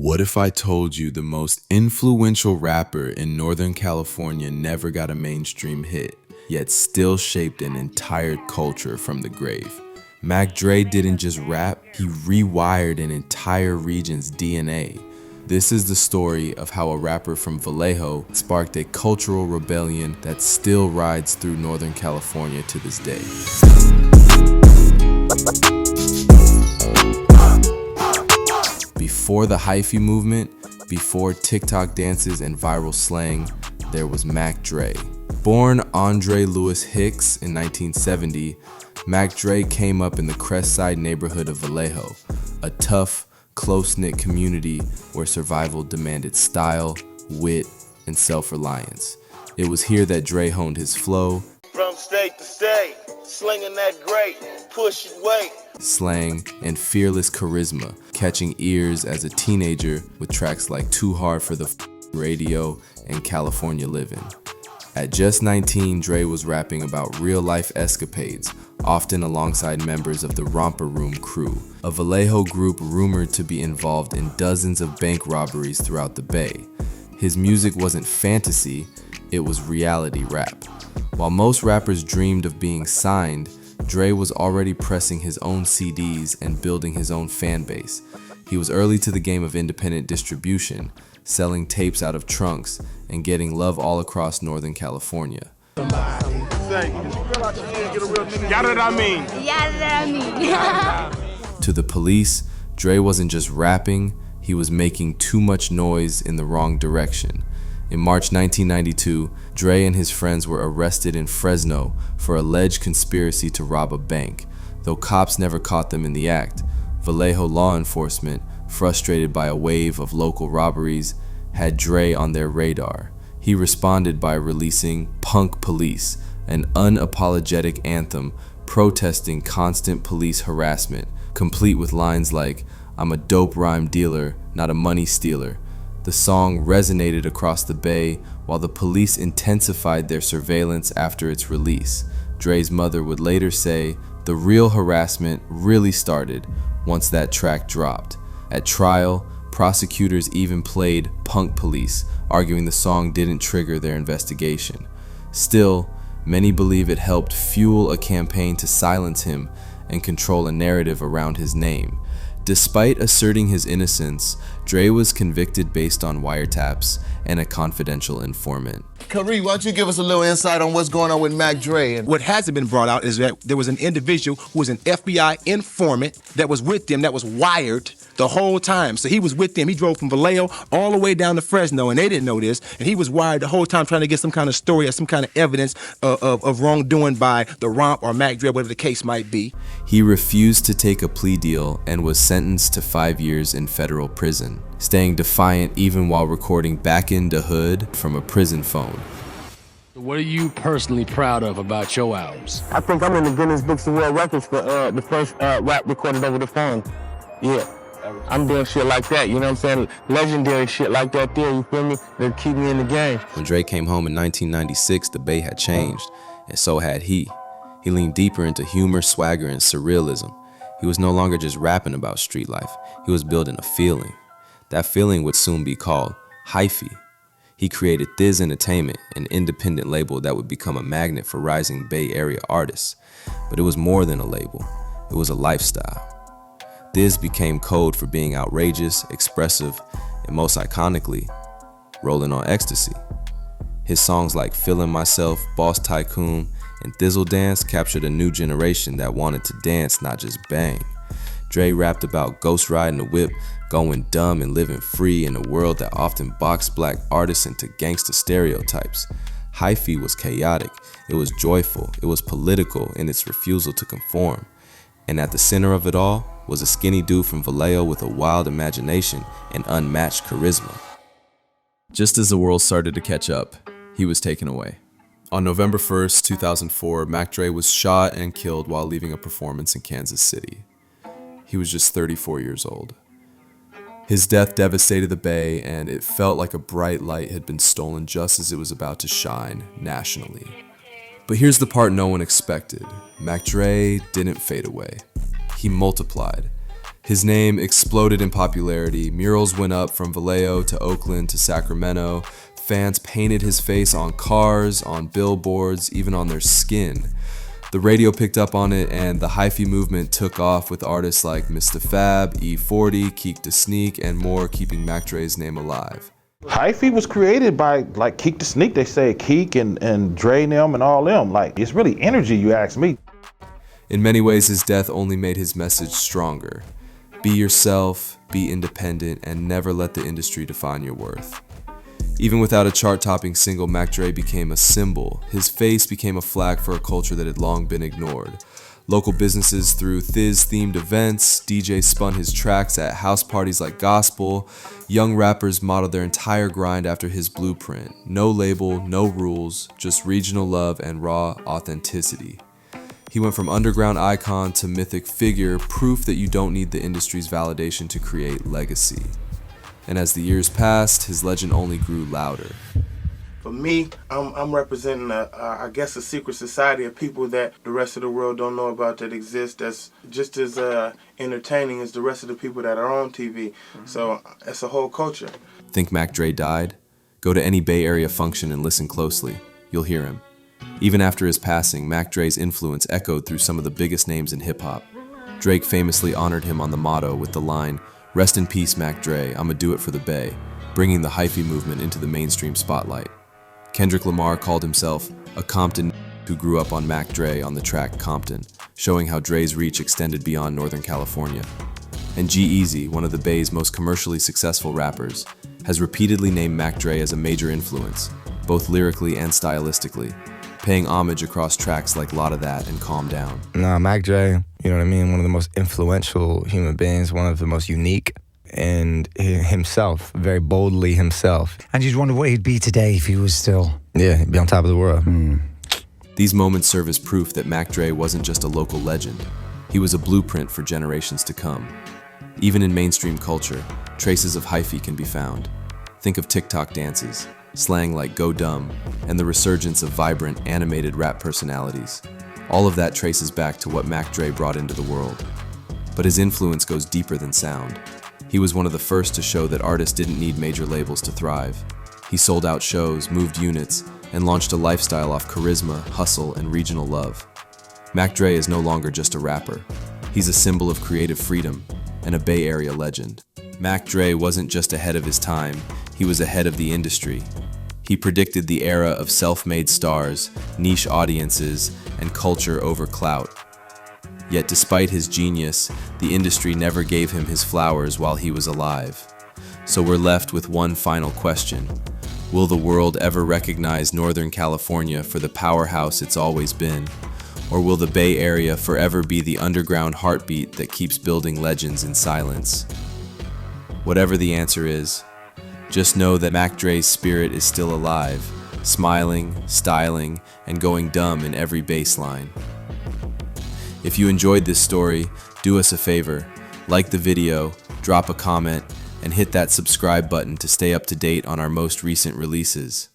What if I told you the most influential rapper in Northern California never got a mainstream hit, yet still shaped an entire culture from the grave? Mac Dre didn't just rap, he rewired an entire region's DNA. This is the story of how a rapper from Vallejo sparked a cultural rebellion that still rides through Northern California to this day. Before the Hyphy movement, before TikTok dances and viral slang, there was Mac Dre. Born Andre Lewis Hicks in 1970, Mac Dre came up in the Crestside neighborhood of Vallejo, a tough, close-knit community where survival demanded style, wit, and self-reliance. It was here that Dre honed his flow, from state to state, slinging that great, push it weight, slang, and fearless charisma, catching ears as a teenager with tracks like Too Hard for the Radio and California Livin'. At just 19, Dre was rapping about real-life escapades, often alongside members of the Romper Room crew, a Vallejo group rumored to be involved in dozens of bank robberies throughout the Bay. His music wasn't fantasy, it was reality rap. While most rappers dreamed of being signed, Dre was already pressing his own CDs and building his own fan base. He was early to the game of independent distribution, selling tapes out of trunks and getting love all across Northern California. Yeah, that I mean. To the police, Dre wasn't just rapping, he was making too much noise in the wrong direction. In March 1992, Dre and his friends were arrested in Fresno for alleged conspiracy to rob a bank. Though cops never caught them in the act, Vallejo law enforcement, frustrated by a wave of local robberies, had Dre on their radar. He responded by releasing Punk Police, an unapologetic anthem protesting constant police harassment, complete with lines like, "I'm a dope rhyme dealer, not a money stealer." The song resonated across the Bay while the police intensified their surveillance after its release. Dre's mother would later say the real harassment really started once that track dropped. At trial, prosecutors even played Punk Police, arguing the song didn't trigger their investigation. Still, many believe it helped fuel a campaign to silence him and control a narrative around his name. Despite asserting his innocence, Dre was convicted based on wiretaps and a confidential informant. Kari, why don't you give us a little insight on what's going on with Mac Dre? And what hasn't been brought out is that there was an individual who was an FBI informant that was with them, that was wired the whole time. So he was with them. He drove from Vallejo all the way down to Fresno, and they didn't know this. And he was wired the whole time trying to get some kind of story or some kind of evidence of wrongdoing by the Romp or Mac Dre, whatever the case might be. He refused to take a plea deal and was sentenced to 5 years in federal prison, staying defiant even while recording Back in the Hood from a prison phone. What are you personally proud of about your albums? I think I'm in the Guinness Books of World Records for the first rap recorded over the phone. Yeah, I'm doing shit like that, you know what I'm saying? Legendary shit like that there, you feel me? That keep me in the game. When Dre came home in 1996, the Bay had changed, and so had he. He leaned deeper into humor, swagger, and surrealism. He was no longer just rapping about street life, he was building a feeling. That feeling would soon be called Hyphy. He created Thizz Entertainment, an independent label that would become a magnet for rising Bay Area artists. But it was more than a label, it was a lifestyle. Thizz became code for being outrageous, expressive, and most iconically, rolling on ecstasy. His songs like Feelin' Myself, Boss Tycoon, and Thizzle Dance captured a new generation that wanted to dance, not just bang. Dre rapped about ghost riding the whip, going dumb and living free in a world that often boxed black artists into gangster stereotypes. Hyphy was chaotic, it was joyful, it was political in its refusal to conform. And at the center of it all was a skinny dude from Vallejo with a wild imagination and unmatched charisma. Just as the world started to catch up, he was taken away. On November 1st, 2004, Mac Dre was shot and killed while leaving a performance in Kansas City. He was just 34 years old. His death devastated the Bay, and it felt like a bright light had been stolen just as it was about to shine nationally. But here's the part no one expected. Mac Dre didn't fade away. He multiplied. His name exploded in popularity. Murals went up from Vallejo to Oakland to Sacramento. Fans painted his face on cars, on billboards, even on their skin. The radio picked up on it, and the Hyphy movement took off with artists like Mr. Fab, E40, Keek Da Sneak, and more, keeping Mac Dre's name alive. Hyphy was created by like Keek Da Sneak, they say Keek and Dre and them and all them. Like, it's really energy, you ask me. In many ways, his death only made his message stronger. Be yourself, be independent, and never let the industry define your worth. Even without a chart-topping single, Mac Dre became a symbol. His face became a flag for a culture that had long been ignored. Local businesses threw Thizz-themed events, DJs spun his tracks at house parties like gospel, young rappers modeled their entire grind after his blueprint. No label, no rules, just regional love and raw authenticity. He went from underground icon to mythic figure, proof that you don't need the industry's validation to create legacy. And as the years passed, his legend only grew louder. For me, I'm representing, I guess, a secret society of people that the rest of the world don't know about that exist, that's just as entertaining as the rest of the people that are on TV. So it's a whole culture. Think Mac Dre died? Go to any Bay Area function and listen closely. You'll hear him. Even after his passing, Mac Dre's influence echoed through some of the biggest names in hip-hop. Drake famously honored him on the motto with the line, "Rest in peace, Mac Dre, I'ma do it for the Bay," bringing the Hyphy movement into the mainstream spotlight. Kendrick Lamar called himself a Compton who grew up on Mac Dre on the track Compton, showing how Dre's reach extended beyond Northern California. And G-Eazy, one of the Bay's most commercially successful rappers, has repeatedly named Mac Dre as a major influence, both lyrically and stylistically, paying homage across tracks like Lotta That and Calm Down. Nah, Mac Dre, you know what I mean? One of the most influential human beings, one of the most unique, and himself, very boldly himself. And you'd wonder what he'd be today if he was still... Yeah, he'd be on top of the world. These moments serve as proof that Mac Dre wasn't just a local legend. He was a blueprint for generations to come. Even in mainstream culture, traces of Hyphy can be found. Think of TikTok dances, slang like "go dumb," and the resurgence of vibrant, animated rap personalities. All of that traces back to what Mac Dre brought into the world. But his influence goes deeper than sound. He was one of the first to show that artists didn't need major labels to thrive. He sold out shows, moved units, and launched a lifestyle off charisma, hustle, and regional love. Mac Dre is no longer just a rapper. He's a symbol of creative freedom and a Bay Area legend. Mac Dre wasn't just ahead of his time, he was ahead of the industry. He predicted the era of self-made stars, niche audiences, and culture over clout. Yet despite his genius, the industry never gave him his flowers while he was alive. So we're left with one final question. Will the world ever recognize Northern California for the powerhouse it's always been? Or will the Bay Area forever be the underground heartbeat that keeps building legends in silence? Whatever the answer is, just know that Mac Dre's spirit is still alive, smiling, styling, and going dumb in every bass line. If you enjoyed this story, do us a favor, like the video, drop a comment, and hit that subscribe button to stay up to date on our most recent releases.